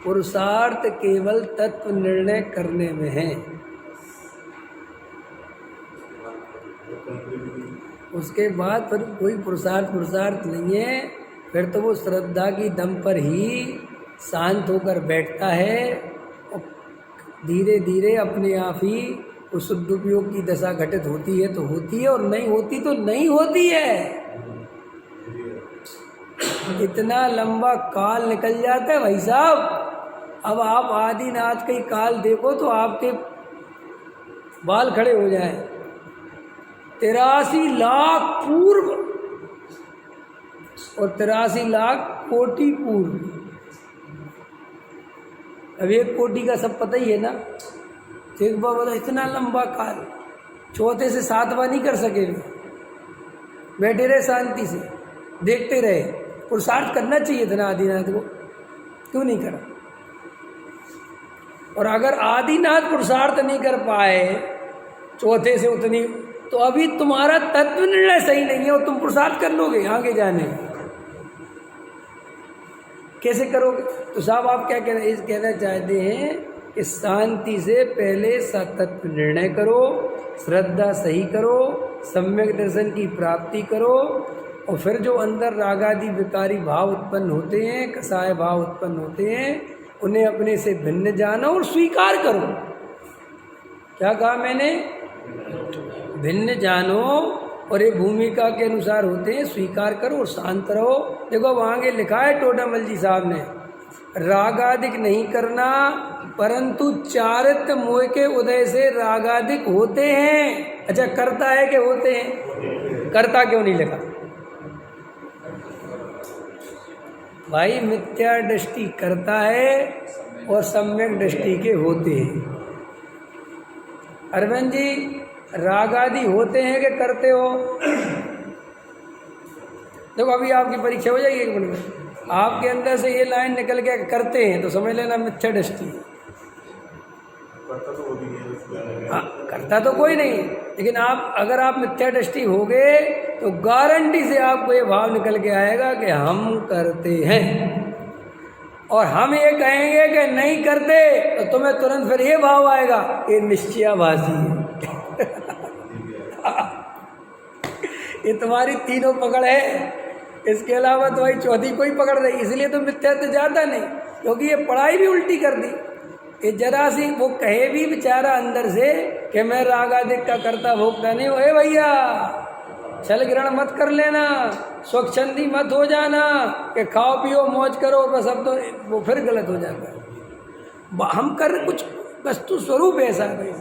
पुरुषार्थ केवल तत्व निर्णय करने में है। उसके बाद फिर कोई पुरुषार्थ नहीं है। फिर तो वो श्रद्धा की दम पर ही शांत होकर बैठता है और धीरे धीरे अपने आप ही उस शुद्ध उपयोग की दशा घटित होती है तो होती है, और नहीं होती तो नहीं होती है। इतना लंबा काल निकल जाता है भाई साहब। अब आप आदिनाथ का ही काल देखो तो आपके बाल खड़े हो जाएं। 83 लाख पूर्व और 83 लाख कोटि पूर्व। अब 1 कोटि का सब पता ही है ना। तो एक बार बोला इतना लंबा काल, चौथे से सातवां नहीं कर सके। बैठे रहे शांति से, देखते रहे। पुरुषार्थ करना चाहिए था ना आदिनाथ को, क्यों नहीं करा? और अगर आदिनाथ पुरुषार्थ नहीं कर पाए चौथे से उतनी, तो अभी तुम्हारा तत्व निर्णय सही नहीं है और तुम पुरुषार्थ कर लोगे आगे जाने, कैसे करोगे? तो साहब आप क्या कहना चाहते हैं कि शांति से पहले सतत्व निर्णय करो, श्रद्धा सही करो, सम्यक दर्शन की प्राप्ति करो, और फिर जो अंदर रागादि विकारी भाव उत्पन्न होते हैं, कसाय भाव उत्पन्न होते हैं, उन्हें अपने से भिन्न जानो और स्वीकार करो। क्या कहा मैंने? भिन्न जानो और ये भूमिका के अनुसार होते हैं, स्वीकार करो और शांत रहो। देखो वहाँ आगे लिखा है टोडामल जी साहब ने, रागादिक नहीं करना, परंतु चारित्र मोह के उदय से रागादिक होते हैं। अच्छा, करता है कि होते हैं? करता क्यों नहीं लिखा भाई? मिथ्या दृष्टि करता है और सम्यक दृष्टि के होते हैं। अरविंद जी, रागादि होते हैं कि करते हो? देखो अभी आपकी परीक्षा हो जाएगी 1 मिनट में, आपके अंदर से ये लाइन निकल के करते हैं तो समझ लेना मिथ्या दृष्टि है। हाँ, करता तो कोई नहीं, लेकिन अगर आप मिथ्या दृष्टि हो गए तो गारंटी से आपको ये भाव निकल के आएगा कि हम करते हैं। और हम ये कहेंगे कि नहीं करते तो तुम्हें तुरंत फिर ये भाव आएगा, ये निश्चयाभासी है। ये तुम्हारी तीनों पकड़ है, इसके अलावा तो भाई चौथी कोई पकड़ नहीं। इसलिए तो मिथ्या तो जाता नहीं, क्योंकि ये पढ़ाई भी उल्टी कर दी। ये जरा सी वो कहे भी बेचारा अंदर से कि मैं रागादिक का करता भोगता नहीं हूँ। भैया छल ग्रहण मत कर लेना, स्वच्छंदी मत हो जाना कि खाओ पियो मौज करो बस। अब तो वो फिर गलत हो जाता है। हम कर कुछ वस्तु स्वरूप ऐसा है।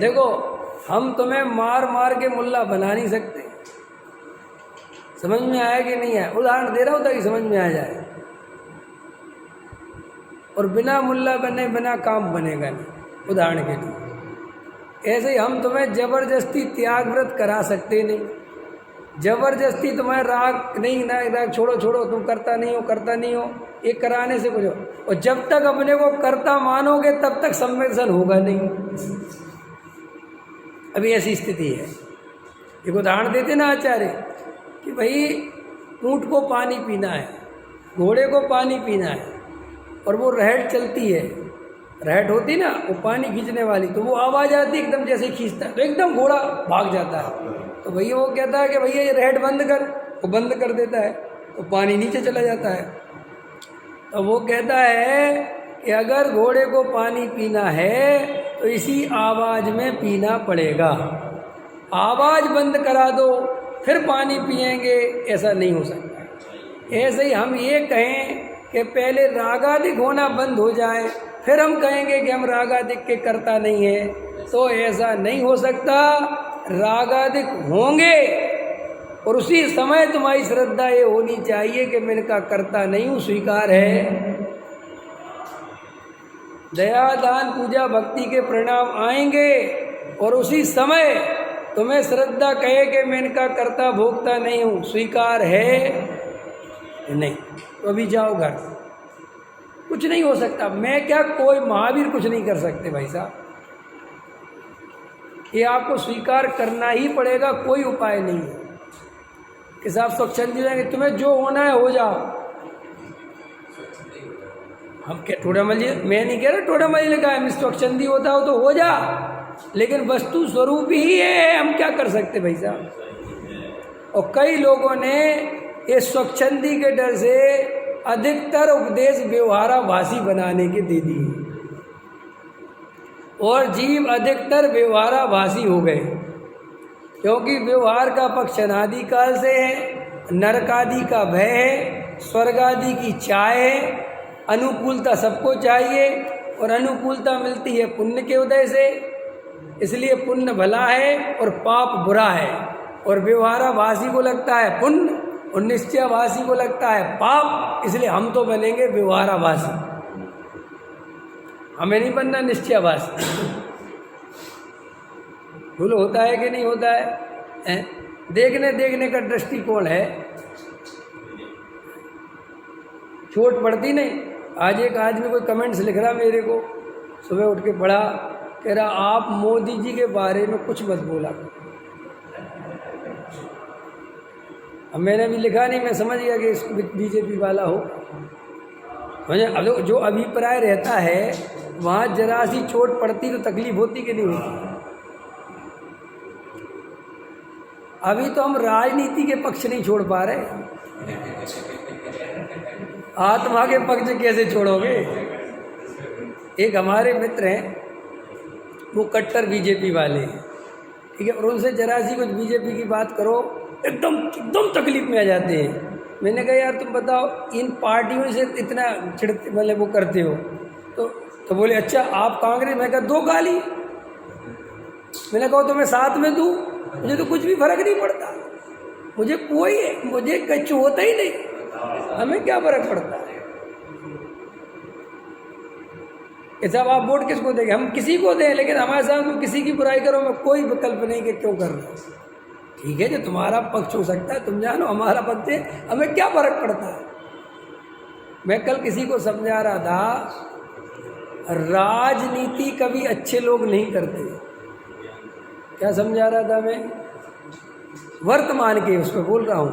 देखो हम तुम्हें मार मार के मुल्ला बना नहीं सकते। समझ में आया कि नहीं आया? उदाहरण दे रहा हूँ ताकि समझ में आ जाए। और बिना मुल्ला बने बिना काम बनेगा नहीं। उदाहरण के लिए ऐसे ही हम तुम्हें जबरदस्ती त्याग व्रत करा सकते नहीं। जबरदस्ती तुम्हें राग नहीं ना, राग छोड़ो छोड़ो, तुम करता नहीं हो, ये कराने से कुछ हो। और जब तक अपने को करता मानोगे तब तक संवेदन होगा नहीं। अभी ऐसी स्थिति है। एक उदाहरण देते ना आचार्य कि भाई ऊँट को पानी पीना है, घोड़े को पानी पीना है, और वो रहट चलती है, रहट होती ना वो पानी खींचने वाली, तो वो आवाज़ आती एकदम जैसे ही खींचता है तो एकदम घोड़ा भाग जाता है। तो भैया वो कहता है कि भैया ये रहट बंद कर, वो बंद कर देता है तो पानी नीचे चला जाता है। तो वो कहता है कि अगर घोड़े को पानी पीना है तो इसी आवाज़ में पीना पड़ेगा। आवाज़ बंद करा दो फिर पानी पिएंगे, ऐसा नहीं हो सकता। ऐसे ही हम ये कहें कि पहले रागादिक होना बंद हो जाए फिर हम कहेंगे कि हम रागादिक के करता नहीं है, तो ऐसा नहीं हो सकता। रागादिक होंगे और उसी समय तुम्हारी श्रद्धा ये होनी चाहिए कि मैं इनका करता नहीं हूँ, स्वीकार है। दया दान पूजा भक्ति के परिणाम आएंगे और उसी समय तुम्हें श्रद्धा कहे कि मैं इनका करता भोगता नहीं हूँ, स्वीकार है नहीं। तो अभी जाओ घर, कुछ नहीं हो सकता। मैं क्या, कोई महावीर कुछ नहीं कर सकते भाई साहब। ये आपको स्वीकार करना ही पड़ेगा, कोई उपाय नहीं है कि साहब स्वच्छंदी जाएंगे, तुम्हें जो होना है हो जाओ। हम क्या टोडामल जी, मैं नहीं कह रहा टोडामल जी का है, स्वच्छंदी होता हो तो हो जा, लेकिन वस्तु स्वरूप ही है, हम क्या कर सकते भाई साहब। और कई लोगों ने ये स्वच्छंदी के डर से अधिकतर उपदेश व्यवहाराभासी बनाने के दे दिए और जीव अधिकतर व्यवहाराभासी हो गए, क्योंकि व्यवहार का पक्ष अनादि काल से है, नरकादि का भय है, स्वर्गादि की चाह है, अनुकूलता सबको चाहिए और अनुकूलता मिलती है पुण्य के उदय से, इसलिए पुण्य भला है और पाप बुरा है। और व्यवहाराभासी को लगता है पुण्य और निश्चयाभासी को लगता है पाप, इसलिए हम तो बनेंगे व्यवहाराभासी, हमें नहीं बनना निश्चयाभासी। भूल होता है कि नहीं होता है? देखने का दृष्टिकोण है, चोट पड़ती नहीं। आज एक आदमी कोई कमेंट्स लिख रहा मेरे को, सुबह उठ के पढ़ा, कह रहा आप मोदी जी के बारे में कुछ मत बोला। अब मैंने भी लिखा नहीं, मैं समझ गया कि इसको बीजेपी वाला हो। मुझे जो अभिप्राय रहता है वहाँ जरा सी चोट पड़ती तो तकलीफ होती कि नहीं होती। अभी तो हम राजनीति के पक्ष नहीं छोड़ पा रहे, आत्मा के पक्ष कैसे छोड़ोगे। एक हमारे मित्र हैं, वो कट्टर बीजेपी वाले हैं, ठीक है, और उनसे जरा सी कुछ बीजेपी की बात करो एकदम तकलीफ में आ जाते हैं। मैंने कहा यार तुम बताओ इन पार्टियों से इतना चिढ़ते मतलब वो करते हो तो बोले अच्छा आप कांग्रेस। मैं कहा दो गाली, मैंने कहा तो मैं साथ में दूँ, मुझे तो कुछ भी फर्क नहीं पड़ता, मुझे कच्चू होता ही नहीं, हमें क्या फर्क पड़ता है। साहब आप वोट किसको देंगे? हम किसी को दें, लेकिन हमारे साथ तुम किसी की बुराई करो, मैं कोई विकल्प नहीं कि क्यों कर रहे हो। ठीक है, जो तुम्हारा पक्ष हो सकता है तुम जानो, हमारा पक्ष है, हमें क्या फर्क पड़ता है। मैं कल किसी को समझा रहा था, राजनीति कभी अच्छे लोग नहीं करते। क्या समझा रहा था मैं? वर्तमान के उस पर बोल रहा हूँ,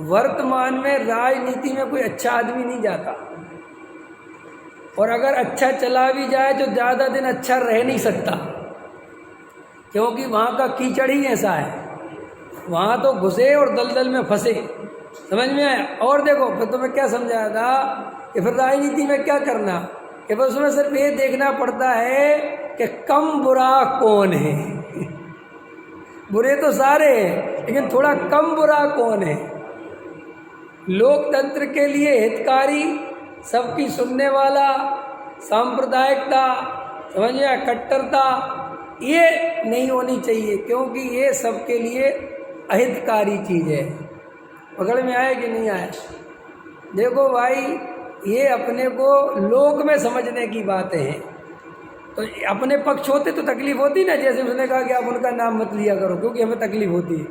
वर्तमान में राजनीति में कोई अच्छा आदमी नहीं जाता, और अगर अच्छा चला भी जाए तो ज़्यादा दिन अच्छा रह नहीं सकता, क्योंकि वहाँ का कीचड़ ही ऐसा है, वहाँ तो घुसे और दलदल में फंसे। समझ में आया? और देखो फिर तो मैं क्या समझाया था कि फिर राजनीति में क्या करना, कि फिर उसमें सिर्फ ये देखना पड़ता है कि कम बुरा कौन है। बुरे तो सारे हैं, लेकिन थोड़ा कम बुरा कौन है। लोकतंत्र के लिए हितकारी, सबकी सुनने वाला, सांप्रदायिकता, समझ में आया, कट्टरता, ये नहीं होनी चाहिए, क्योंकि ये सबके लिए अहितकारी चीज़ है। पकड़ में आया कि नहीं आया? देखो भाई, ये अपने को लोक में समझने की बातें हैं, तो अपने पक्ष होते तो तकलीफ होती ना, जैसे उसने कहा कि आप उनका नाम मत लिया करो क्योंकि हमें तकलीफ होती है।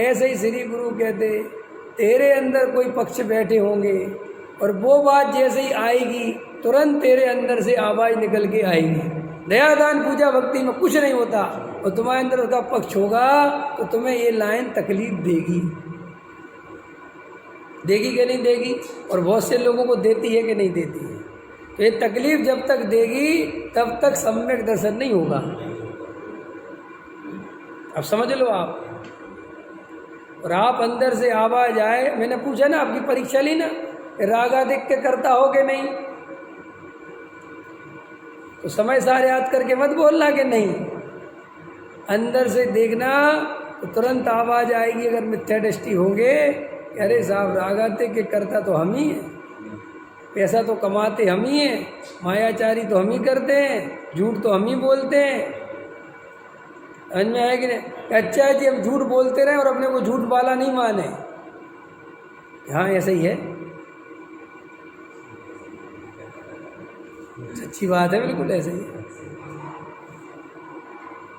ऐसे ही श्री गुरु कहते, तेरे अंदर कोई पक्ष बैठे होंगे और वो बात जैसे ही आएगी तुरंत तेरे अंदर से आवाज़ निकल के आएगी। दयादान पूजा भक्ति में कुछ नहीं होता, और तुम्हारे अंदर उसका पक्ष होगा तो तुम्हें ये लाइन तकलीफ देगी कि नहीं देगी, और बहुत से लोगों को देती है कि नहीं देती है। तो ये तकलीफ जब तक देगी तब तक सम्यक दर्शन नहीं होगा। अब समझ लो आप, और आप अंदर से आवाज आए। मैंने पूछा ना, आपकी परीक्षा ली ना, रागाधिक्य करता हो कि नहीं, तो समय सार याद करके मत बोलना कि नहीं, अंदर से देखना तो तुरंत आवाज आएगी। अगर मिथ्या दृष्टि होंगे, अरे साहब रागाधिक्य करता तो हम ही हैं, पैसा तो कमाते हम ही हैं, मायाचारी तो हम ही करते हैं, झूठ तो हम ही बोलते हैं। समझ में आया कि नहीं? अच्छा है जी, हम झूठ बोलते रहे और अपने को झूठ वाला नहीं माने। हाँ ऐसा ही है, सच्ची बात है, बिल्कुल ऐसे ही है।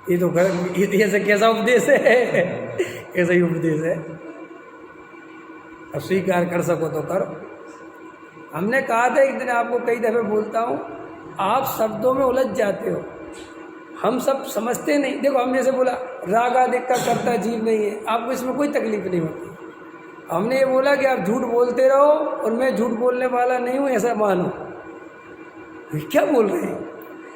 ये तो ऐसा कैसा उपदेश है? ऐसा ही उपदेश है। अब स्वीकार कर सको तो करो। हमने कहा था एक दिन, आपको कई दफ़े बोलता हूँ, आप शब्दों में उलझ जाते हो, हम सब समझते नहीं। देखो हम जैसे बोला रागाधिक का करता जीव नहीं है, आपको इसमें कोई तकलीफ नहीं होती। हमने ये बोला कि आप झूठ बोलते रहो और मैं झूठ बोलने वाला नहीं हूँ ऐसा मानो, क्या बोल रहे हैं?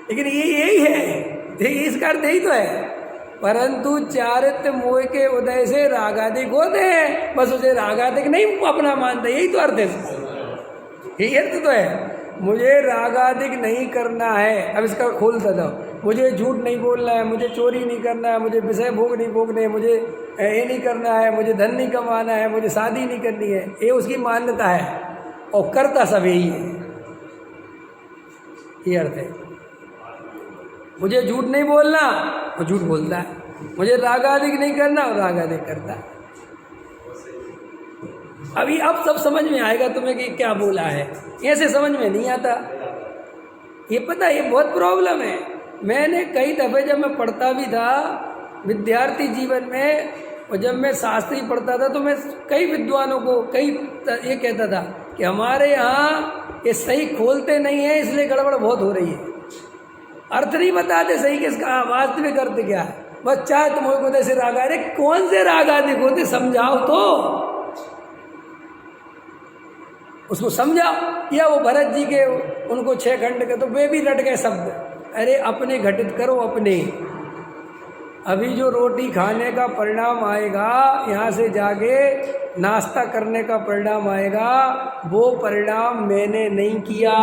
लेकिन ये यही है, देखिए इसका अर्थ यही तो है। परंतु चारित्र मोह के उदय से रागादिक होते हैं, बस उसे रागादिक नहीं अपना मानता, यही तो अर्थ है, यही अर्थ तो है। मुझे रागादिक नहीं करना है, अब इसका खोलता था, मुझे झूठ नहीं बोलना है, मुझे चोरी नहीं करना है, मुझे विषय भोग नहीं भोगने, मुझे ये नहीं करना है, मुझे धन नहीं कमाना है, मुझे शादी नहीं करनी है, ये उसकी मान्यता है, और करता सब यही है, ये अर्थ है। मुझे झूठ नहीं बोलना, वो झूठ बोलता है, मुझे रागादिक नहीं करना, वो रागादिक करता है। अभी अब सब समझ में आएगा तुम्हें कि क्या बोला है, ऐसे समझ में नहीं आता। ये पता है, ये बहुत प्रॉब्लम है। मैंने कई दफ़े जब मैं पढ़ता भी था विद्यार्थी जीवन में, और जब मैं शास्त्री पढ़ता था, तो मैं कई विद्वानों को ये कहता था कि हमारे यहाँ ये सही खोलते नहीं है, इसलिए गड़बड़ बहुत हो रही है। अर्थ नहीं बताते सही कि इसका वास्तविक अर्थ क्या है, बस चाहे तुम को जैसे रागादिक, कौन से रागादिक होते समझाओ तो, उसको समझाओ। या वो भरत जी के उनको 6 खंड के, तो वे भी रट गए शब्द। अरे अपने घटित करो अपने। अभी जो रोटी खाने का परिणाम आएगा, यहाँ से जाके नाश्ता करने का परिणाम आएगा, वो परिणाम मैंने नहीं किया,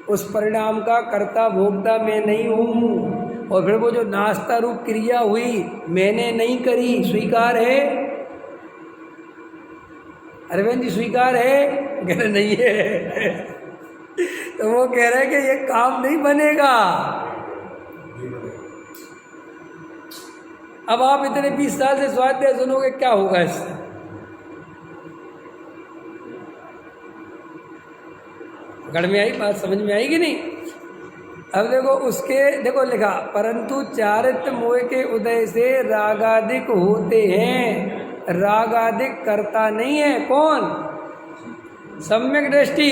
उस परिणाम का कर्ता भोक्ता मैं नहीं हूँ। और फिर वो जो नाश्ता रूप क्रिया हुई मैंने नहीं करी, स्वीकार है? अरविंद जी स्वीकार है? कह रहे नहीं है। तो वो कह रहे हैं कि ये काम नहीं बनेगा। अब आप इतने 20 साल से स्वाध्याय सुनोगे, क्या होगा इससे? गढ़ में आई बात, समझ में आएगी नहीं? अब देखो लिखा, परंतु चारित्र मोह के उदय से रागादिक होते हैं, रागादिक करता नहीं है। कौन? सम्यक दृष्टि।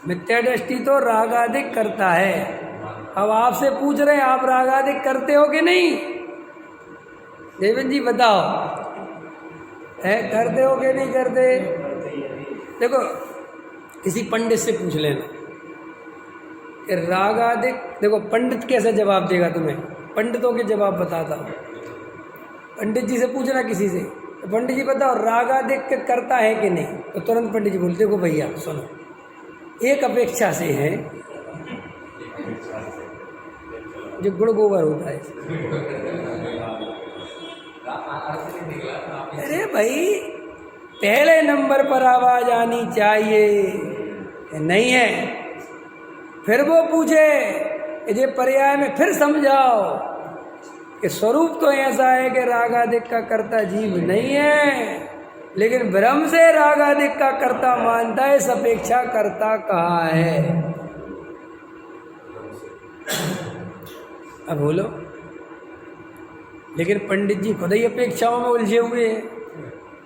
मिथ्या दृष्टि तो रागादिक करता है। अब आपसे पूछ रहे हैं, आप रागादिक करते हो कि नहीं? देवेंद्र जी बताओ, है करते हो कि नहीं करते? देखो किसी पंडित से पूछ लेना कि रागादिक, देखो पंडित कैसे जवाब देगा तुम्हें, पंडितों के जवाब बताता हूँ। पंडित जी से पूछना किसी से, तो पंडित जी बताओ रागादिक करता है कि नहीं, तो तुरंत पंडित जी बोलते, देखो भैया सुनो, एक अपेक्षा से है जो गुड़ गोबर होता है। अरे भाई पहले नंबर पर आवाज आनी चाहिए, नहीं है। फिर वो पूछे, ये पर्याय में फिर समझाओ कि स्वरूप तो ऐसा है कि रागादिक का कर्ता जीव नहीं है, लेकिन भ्रम से रागादिक का कर्ता मानता है, इस अपेक्षा कर्ता कहाँ है? अब बोलो। लेकिन पंडित जी खुद ही अपेक्षाओं में उलझे हुए हैं,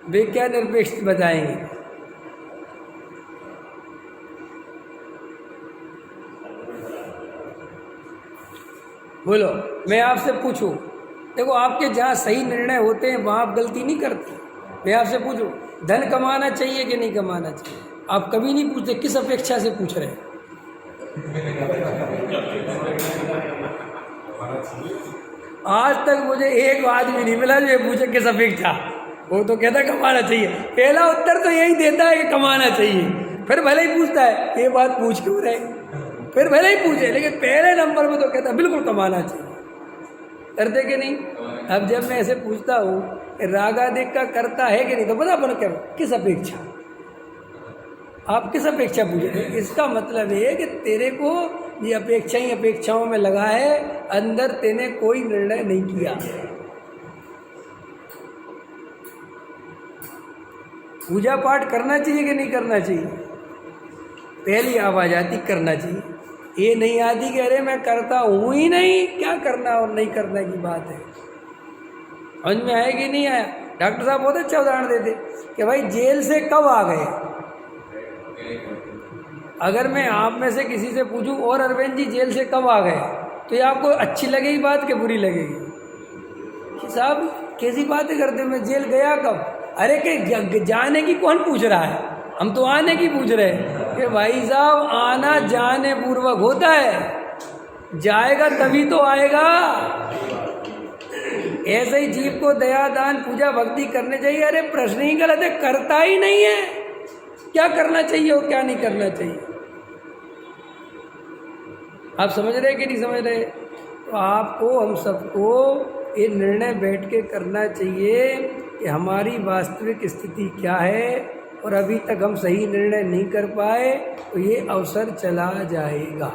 वे क्या निरपेक्ष बताएंगे? बोलो, मैं आपसे पूछूं, देखो आपके जहाँ सही निर्णय होते हैं वहाँ आप गलती नहीं करते। मैं आपसे पूछूं, धन कमाना चाहिए कि नहीं कमाना चाहिए, आप कभी नहीं पूछते, किस अपेक्षा से पूछ रहे हैं? आज तक मुझे एक आदमी नहीं मिला जो ये पूछे किस अपेक्षा, वो तो कहता कमाना चाहिए। पहला उत्तर तो यही देता है कि कमाना चाहिए, फिर भले ही पूछता है ये बात पूछ क्यों रहे, फिर भले ही पूछे, लेकिन पहले नंबर में तो कहता बिल्कुल कमाना चाहिए। करते कि नहीं? अब जब मैं ऐसे पूछता हूँ रागादिक का करता है कि नहीं, तो बता बनो क्या, किस अपेक्षा, आप किस अपेक्षा पूछ रहे हैं? इसका मतलब ये है कि तेरे को ये अपेक्षा ही अपेक्षाओं में लगा है, अंदर तेने कोई निर्णय नहीं किया। पूजा पाठ करना चाहिए कि नहीं करना चाहिए? पहली आवाज आती करना चाहिए, ये नहीं आती कि अरे मैं करता हूँ ही नहीं, क्या करना और नहीं करना की बात है। समझ में आया कि नहीं आया? डॉक्टर साहब बहुत अच्छा उदाहरण देते कि भाई जेल से कब आ गए। अगर मैं आप में से किसी से पूछूं और अरविंद जी जेल से कब आ गए, तो ये आपको अच्छी लगेगी बात कि बुरी लगेगी? साहब कैसी बातें करते, मैं जेल गया कब? अरे कि जाने की कौन पूछ रहा है, हम तो आने की पूछ रहे हैं। कि भाई साहब आना जाने पूर्वक होता है, जाएगा तभी तो आएगा। ऐसे ही जीव को दया दान पूजा भक्ति करने चाहिए। अरे प्रश्न ही गलत है, करता ही नहीं है, क्या करना चाहिए और क्या नहीं करना चाहिए। आप समझ रहे कि नहीं समझ रहे? तो आपको हम सबको ये निर्णय बैठ के करना चाहिए कि हमारी वास्तविक स्थिति क्या है, और अभी तक हम सही निर्णय नहीं कर पाए तो ये अवसर चला जाएगा।